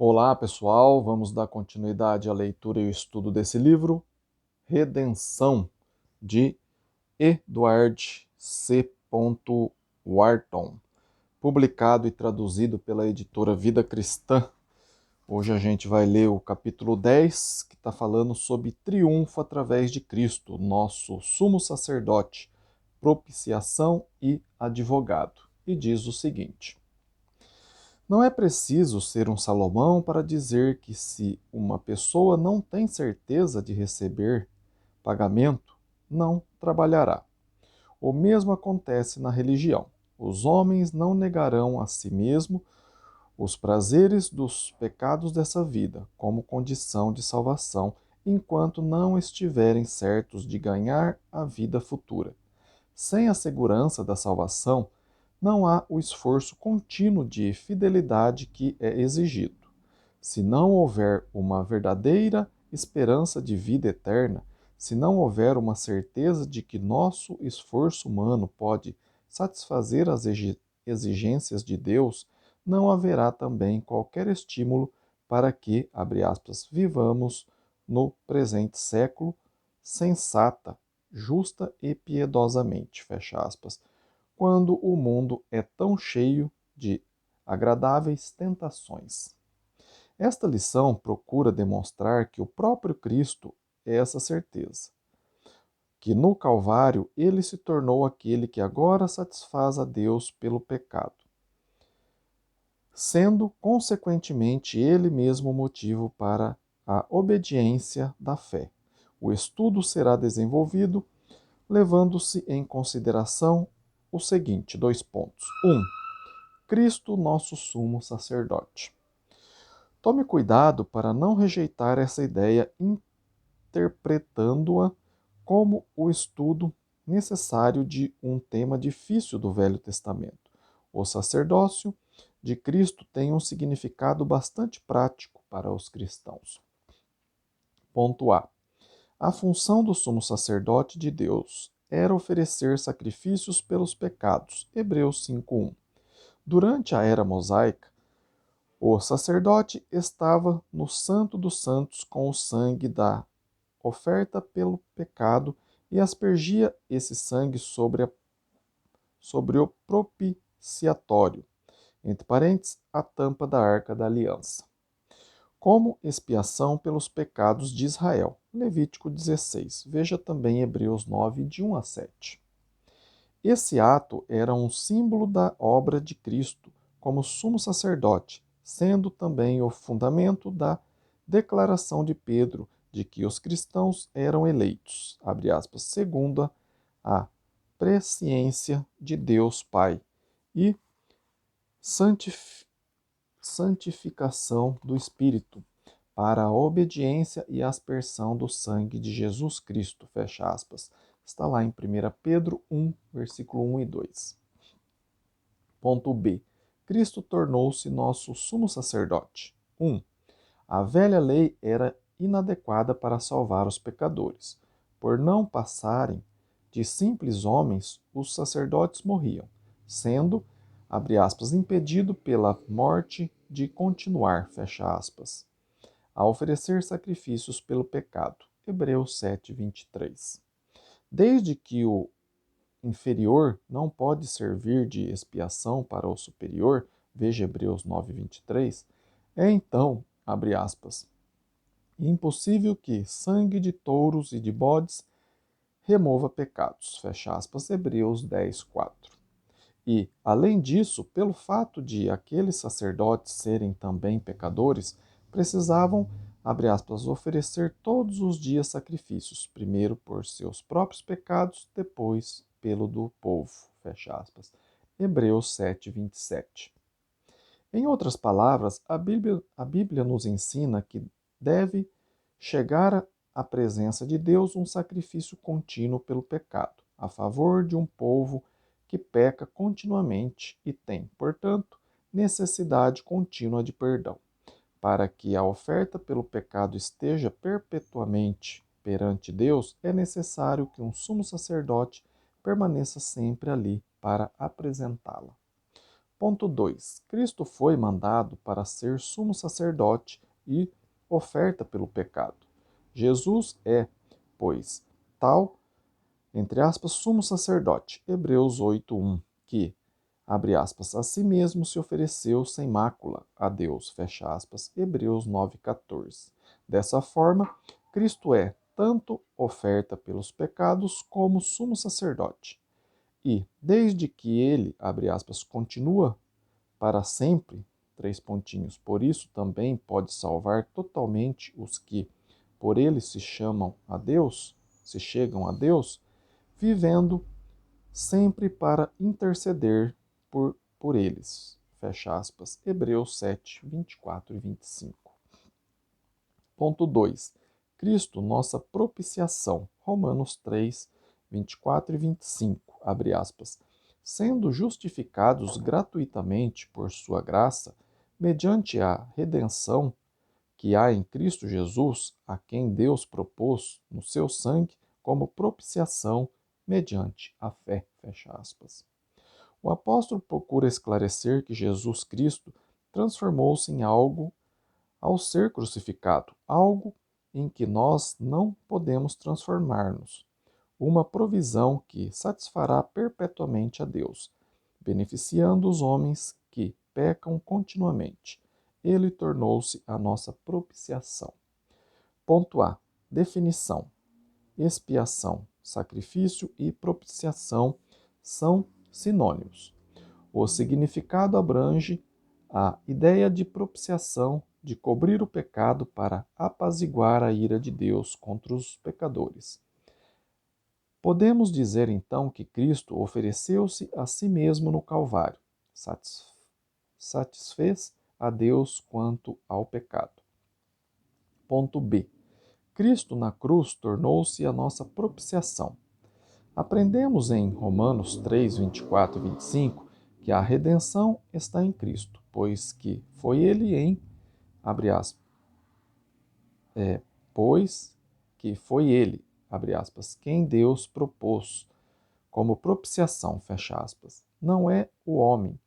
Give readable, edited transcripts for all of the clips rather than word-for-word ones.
Olá, pessoal. Vamos dar continuidade à leitura e ao estudo desse livro, Redenção, de Edward C. Wharton, publicado e traduzido pela editora Vida Cristã. Hoje a gente vai ler o capítulo 10, que está falando sobre triunfo através de Cristo, nosso sumo sacerdote, propiciação e advogado. E diz o seguinte: não é preciso ser um Salomão para dizer que, se uma pessoa não tem certeza de receber pagamento, não trabalhará. O mesmo acontece na religião. Os homens não negarão a si mesmo os prazeres dos pecados dessa vida como condição de salvação, enquanto não estiverem certos de ganhar a vida futura. Sem a segurança da salvação, não há o esforço contínuo de fidelidade que é exigido. Se não houver uma verdadeira esperança de vida eterna, se não houver uma certeza de que nosso esforço humano pode satisfazer as exigências de Deus, não haverá também qualquer estímulo para que, abre aspas, vivamos no presente século sensata, justa e piedosamente, fecha aspas, quando o mundo é tão cheio de agradáveis tentações. Esta lição procura demonstrar que o próprio Cristo é essa certeza, que no Calvário ele se tornou aquele que agora satisfaz a Deus pelo pecado, sendo consequentemente ele mesmo o motivo para a obediência da fé. O estudo será desenvolvido levando-se em consideração o seguinte, dois pontos. 1. Cristo, nosso sumo sacerdote. Tome cuidado para não rejeitar essa ideia interpretando-a como o estudo necessário de um tema difícil do Velho Testamento. O sacerdócio de Cristo tem um significado bastante prático para os cristãos. Ponto A. A função do sumo sacerdote de Deus era oferecer sacrifícios pelos pecados. Hebreus 5:1. Durante a era mosaica, o sacerdote estava no Santo dos Santos com o sangue da oferta pelo pecado e aspergia esse sangue sobre o propiciatório, entre parênteses, a tampa da arca da aliança, como expiação pelos pecados de Israel. Levítico 16. Veja também Hebreus 9, de 1 a 7. Esse ato era um símbolo da obra de Cristo como sumo sacerdote, sendo também o fundamento da declaração de Pedro de que os cristãos eram eleitos, abre aspas, segundo a presciência de Deus Pai e santificação do Espírito, para a obediência e aspersão do sangue de Jesus Cristo, fecha aspas. Está lá em 1 Pedro 1, versículo 1 e 2. Ponto B. Cristo tornou-se nosso sumo sacerdote. 1. A velha lei era inadequada para salvar os pecadores. Por não passarem de simples homens, os sacerdotes morriam, sendo, abre aspas, impedido pela morte de continuar, fecha aspas, a oferecer sacrifícios pelo pecado. Hebreus 7, 23. Desde que o inferior não pode servir de expiação para o superior, veja Hebreus 9, 23, é então, abre aspas, impossível que sangue de touros e de bodes remova pecados, fecha aspas, Hebreus 10, 4. E, além disso, pelo fato de aqueles sacerdotes serem também pecadores, precisavam, abre aspas, oferecer todos os dias sacrifícios, primeiro por seus próprios pecados, depois pelo do povo, fecha aspas. Hebreus 7, 27. Em outras palavras, a Bíblia nos ensina que deve chegar à presença de Deus um sacrifício contínuo pelo pecado, a favor de um povo que peca continuamente e tem, portanto, necessidade contínua de perdão. Para que a oferta pelo pecado esteja perpetuamente perante Deus, é necessário que um sumo sacerdote permaneça sempre ali para apresentá-la. Ponto 2. Cristo foi mandado para ser sumo sacerdote e oferta pelo pecado. Jesus é, pois, tal, entre aspas, sumo sacerdote, Hebreus 8:1, que, abre aspas, a si mesmo se ofereceu sem mácula a Deus, fecha aspas, Hebreus 9:14. Dessa forma, Cristo é tanto oferta pelos pecados como sumo sacerdote. E, desde que ele, abre aspas, continua para sempre, três pontinhos, por isso também pode salvar totalmente os que, por ele se chamam a Deus, se chegam a Deus, vivendo sempre para interceder por eles. Fecha aspas. Hebreus 7, 24 e 25. Ponto 2. Cristo, nossa propiciação. Romanos 3, 24 e 25. Abre aspas. Sendo justificados gratuitamente por sua graça, mediante a redenção que há em Cristo Jesus, a quem Deus propôs no seu sangue como propiciação mediante a fé. Fecha aspas. O apóstolo procura esclarecer que Jesus Cristo transformou-se em algo ao ser crucificado, algo em que nós não podemos transformar-nos, uma provisão que satisfará perpetuamente a Deus, beneficiando os homens que pecam continuamente. Ele tornou-se a nossa propiciação. Ponto A. Definição. Expiação, sacrifício e propiciação são sinônimos. O significado abrange a ideia de propiciação, de cobrir o pecado para apaziguar a ira de Deus contra os pecadores. Podemos dizer então que Cristo ofereceu-se a si mesmo no Calvário, satisfez a Deus quanto ao pecado. Ponto B. Cristo na cruz tornou-se a nossa propiciação. Aprendemos em Romanos 3, 24 e 25 que a redenção está em Cristo, pois que foi ele abre aspas, pois que foi ele, abre aspas, quem Deus propôs como propiciação, fecha aspas. Não é o homem,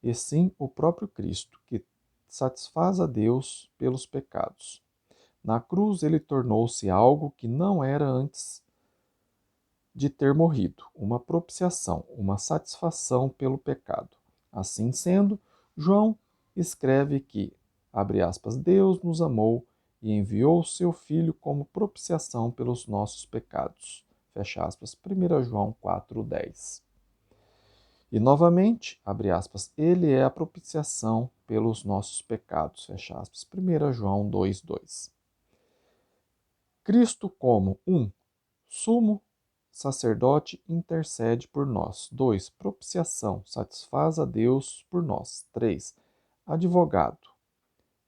e sim o próprio Cristo, que satisfaz a Deus pelos pecados. Na cruz ele tornou-se algo que não era antes de ter morrido, uma propiciação, uma satisfação pelo pecado. Assim sendo, João escreve que, abre aspas, Deus nos amou e enviou seu Filho como propiciação pelos nossos pecados. Fecha aspas, 1 João 4:10. E novamente, abre aspas, ele é a propiciação pelos nossos pecados. Fecha aspas, 1 João 2:2. Cristo como sumo sacerdote intercede por nós. 2. Propiciação, satisfaz a Deus por nós. 3. Advogado,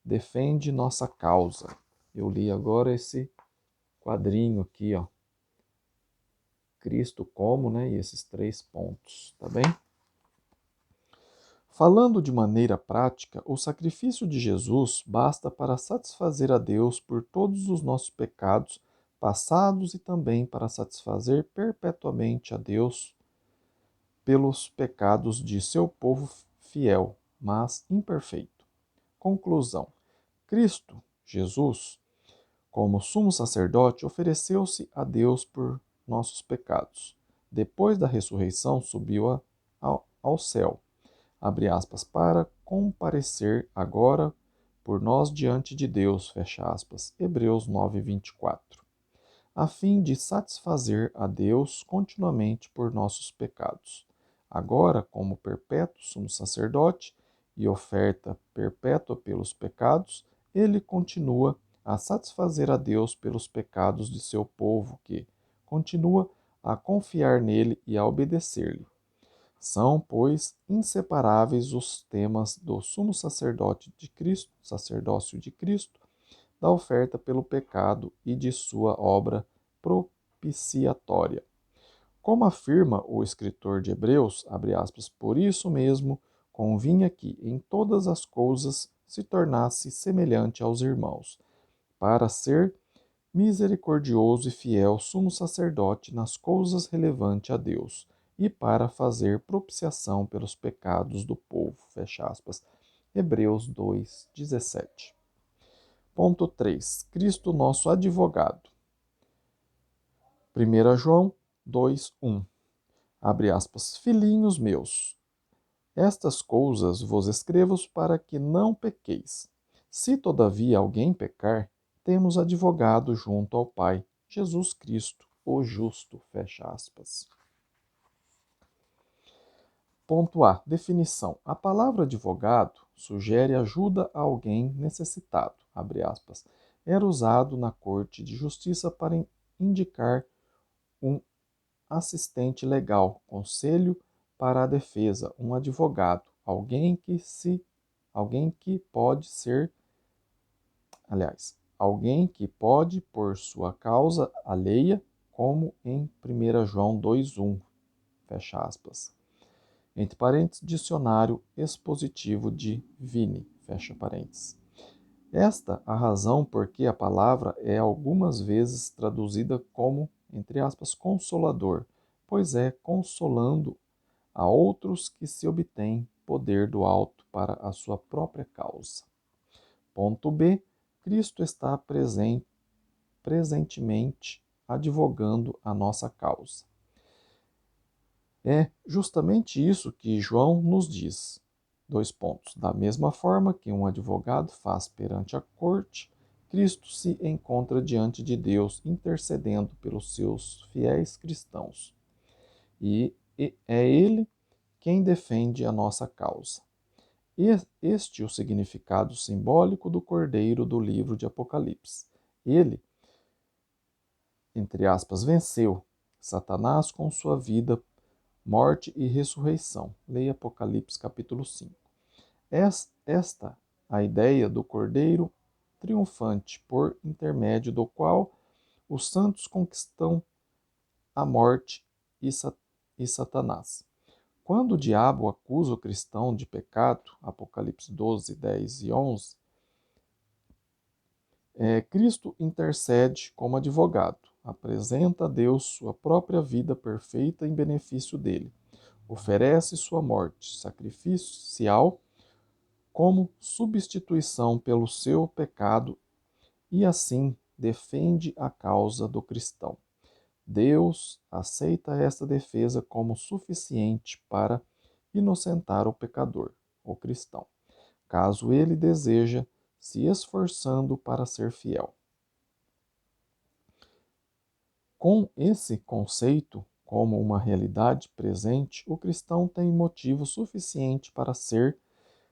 defende nossa causa. Eu li agora esse quadrinho aqui, ó. Cristo como, né? E esses 3 pontos, tá bem? Falando de maneira prática, o sacrifício de Jesus basta para satisfazer a Deus por todos os nossos pecados passados e também para satisfazer perpetuamente a Deus pelos pecados de seu povo fiel, mas imperfeito. Conclusão: Cristo, Jesus, como sumo sacerdote, ofereceu-se a Deus por nossos pecados. Depois da ressurreição, subiu ao céu, abre aspas, para comparecer agora por nós diante de Deus, fecha aspas, Hebreus 9, 24, a fim de satisfazer a Deus continuamente por nossos pecados. Agora, como perpétuo sumo sacerdote e oferta perpétua pelos pecados, ele continua a satisfazer a Deus pelos pecados de seu povo, que continua a confiar nele e a obedecer-lhe. São, pois, inseparáveis os temas do sumo sacerdote de Cristo, sacerdócio de Cristo, da oferta pelo pecado e de sua obra propiciatória. Como afirma o escritor de Hebreus, abre aspas, por isso mesmo convinha que em todas as coisas se tornasse semelhante aos irmãos, para ser misericordioso e fiel sumo sacerdote nas coisas relevantes a Deus, e para fazer propiciação pelos pecados do povo. Fecha aspas. Hebreus 2:17. Ponto 3. Cristo nosso advogado. 1 João 2:1. Abre aspas. Filhinhos meus, estas coisas vos escrevo para que não pequeis. Se todavia alguém pecar, temos advogado junto ao Pai, Jesus Cristo, o justo. Fecha aspas. Ponto A. Definição. A palavra advogado sugere ajuda a alguém necessitado, abre aspas. Era usado na Corte de Justiça para indicar um assistente legal, conselho para a defesa, um advogado, alguém que pode por sua causa alheia, como em 1 João 2:1, fecha aspas. Entre parênteses, dicionário expositivo de Vini, fecha parênteses. Esta a razão por que a palavra é algumas vezes traduzida como, entre aspas, consolador, pois é consolando a outros que se obtém poder do alto para a sua própria causa. Ponto B. Cristo está presentemente advogando a nossa causa. É justamente isso que João nos diz. Dois pontos. Da mesma forma que um advogado faz perante a corte, Cristo se encontra diante de Deus intercedendo pelos seus fiéis cristãos. E é Ele quem defende a nossa causa. Este é o significado simbólico do Cordeiro do livro de Apocalipse. Ele, entre aspas, venceu Satanás com sua vida, morte e ressurreição. Leia Apocalipse capítulo 5. Esta a ideia do Cordeiro triunfante, por intermédio do qual os santos conquistam a morte e Satanás. Quando o diabo acusa o cristão de pecado, Apocalipse 12, 10 e 11, Cristo intercede como advogado, apresenta a Deus sua própria vida perfeita em benefício dele, oferece sua morte sacrificial como substituição pelo seu pecado e assim defende a causa do cristão. Deus aceita esta defesa como suficiente para inocentar o pecador, o cristão, caso ele deseja se esforçando para ser fiel. Com esse conceito como uma realidade presente, o cristão tem motivo suficiente para ser,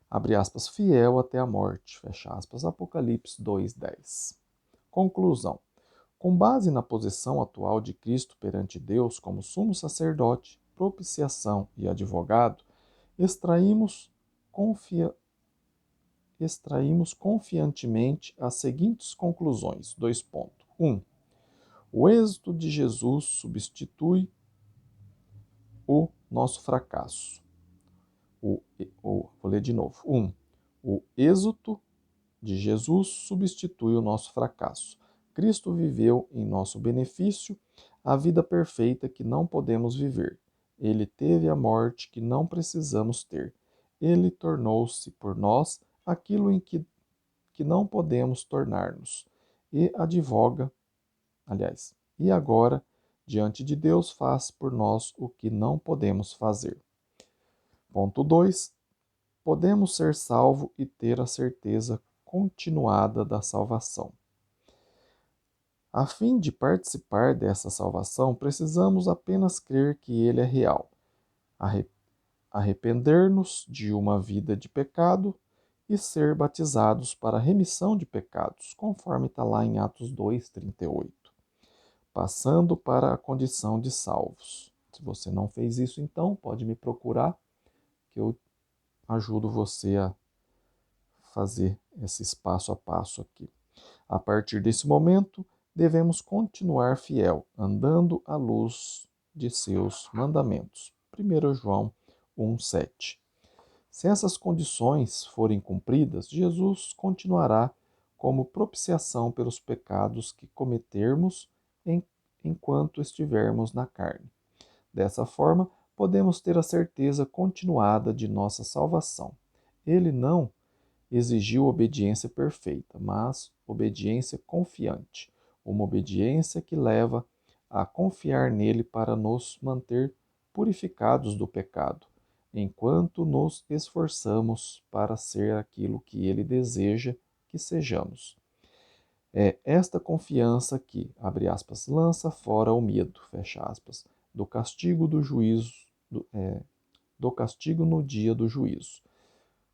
abre aspas, fiel até a morte, fecha aspas, Apocalipse 2:10. Conclusão. Com base na posição atual de Cristo perante Deus como sumo sacerdote, propiciação e advogado, extraímos confiantemente as seguintes conclusões. 1. O êxito de Jesus substitui o nosso fracasso. Vou ler de novo. 1. O êxito de Jesus substitui o nosso fracasso. Cristo viveu em nosso benefício a vida perfeita que não podemos viver. Ele teve a morte que não precisamos ter. Ele tornou-se por nós aquilo em que não podemos tornar-nos. E e agora, diante de Deus, faz por nós o que não podemos fazer. Ponto 2. Podemos ser salvos e ter a certeza continuada da salvação. A fim de participar dessa salvação, precisamos apenas crer que ele é real, arrepender-nos de uma vida de pecado e ser batizados para a remissão de pecados, conforme está lá em Atos 2:38, passando para a condição de salvos. Se você não fez isso, então pode me procurar, que eu ajudo você a fazer esse passo a passo aqui. A partir desse momento, devemos continuar fiel, andando à luz de seus mandamentos. 1 João 1:7. Se essas condições forem cumpridas, Jesus continuará como propiciação pelos pecados que cometermos enquanto estivermos na carne. Dessa forma, podemos ter a certeza continuada de nossa salvação. Ele não exigiu obediência perfeita, mas obediência confiante, uma obediência que leva a confiar nele para nos manter purificados do pecado, enquanto nos esforçamos para ser aquilo que ele deseja que sejamos. É esta confiança que, abre aspas, lança fora o medo, fecha aspas, do castigo do juízo, do castigo no dia do juízo.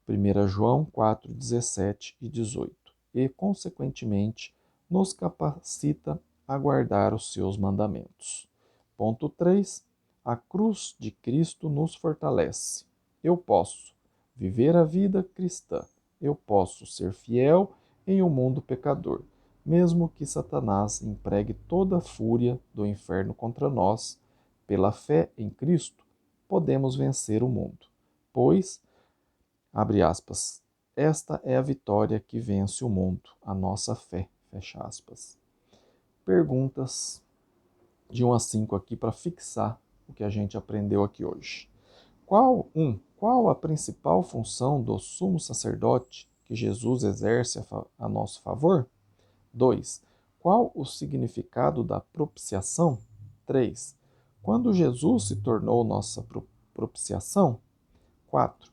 1 João 4, 17 e 18, e, consequentemente, nos capacita a guardar os seus mandamentos. Ponto 3. A cruz de Cristo nos fortalece. Eu posso viver a vida cristã. Eu posso ser fiel em um mundo pecador, mesmo que Satanás empregue toda a fúria do inferno contra nós. Pela fé em Cristo, podemos vencer o mundo, pois, abre aspas, esta é a vitória que vence o mundo, a nossa fé, fecha aspas. Perguntas de 1 a 5 aqui para fixar o que a gente aprendeu aqui hoje. Qual a principal função do sumo sacerdote que Jesus exerce a nosso favor? 2. Qual o significado da propiciação? 3. Quando Jesus se tornou nossa propiciação? 4.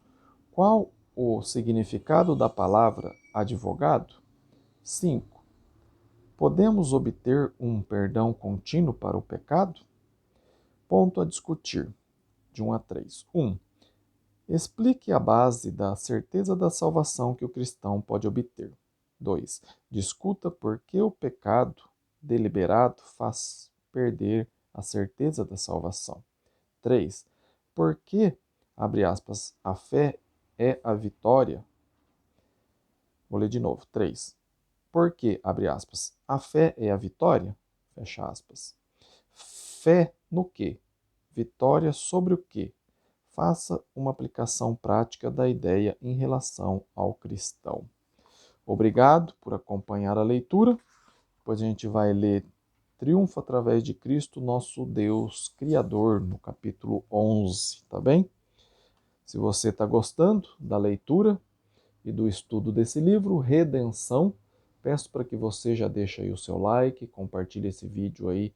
Qual o significado da palavra advogado? 5. Podemos obter um perdão contínuo para o pecado? Ponto a discutir, de 1 a 3. 1. Explique a base da certeza da salvação que o cristão pode obter. 2. Discuta por que o pecado deliberado faz perder a certeza da salvação. 3. Por que, abre aspas, a fé é a vitória? Vou ler de novo. 3. Porque, abre aspas, a fé é a vitória? Fecha aspas. Fé no quê? Vitória sobre o quê? Faça uma aplicação prática da ideia em relação ao cristão. Obrigado por acompanhar a leitura. Depois a gente vai ler Triunfo através de Cristo, nosso Deus Criador, no capítulo 11, tá bem? Se você está gostando da leitura e do estudo desse livro, Redenção, peço para que você já deixe aí o seu like, compartilhe esse vídeo aí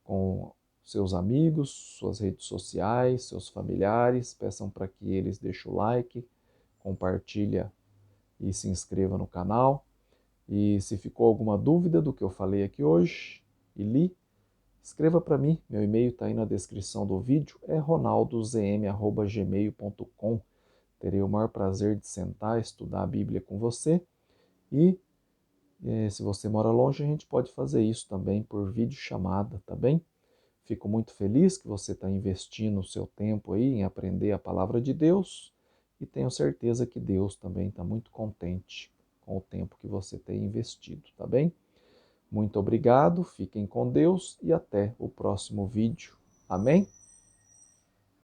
com seus amigos, suas redes sociais, seus familiares, peçam para que eles deixem o like, compartilha e se inscreva no canal. E se ficou alguma dúvida do que eu falei aqui hoje e li, escreva para mim, meu e-mail está aí na descrição do vídeo, é ronaldozm@gmail.com. Terei o maior prazer de sentar, estudar a Bíblia com você e se você mora longe, a gente pode fazer isso também por videochamada, tá bem? Fico muito feliz que você está investindo o seu tempo aí em aprender a palavra de Deus e tenho certeza que Deus também está muito contente com o tempo que você tem investido, tá bem? Muito obrigado, fiquem com Deus e até o próximo vídeo. Amém?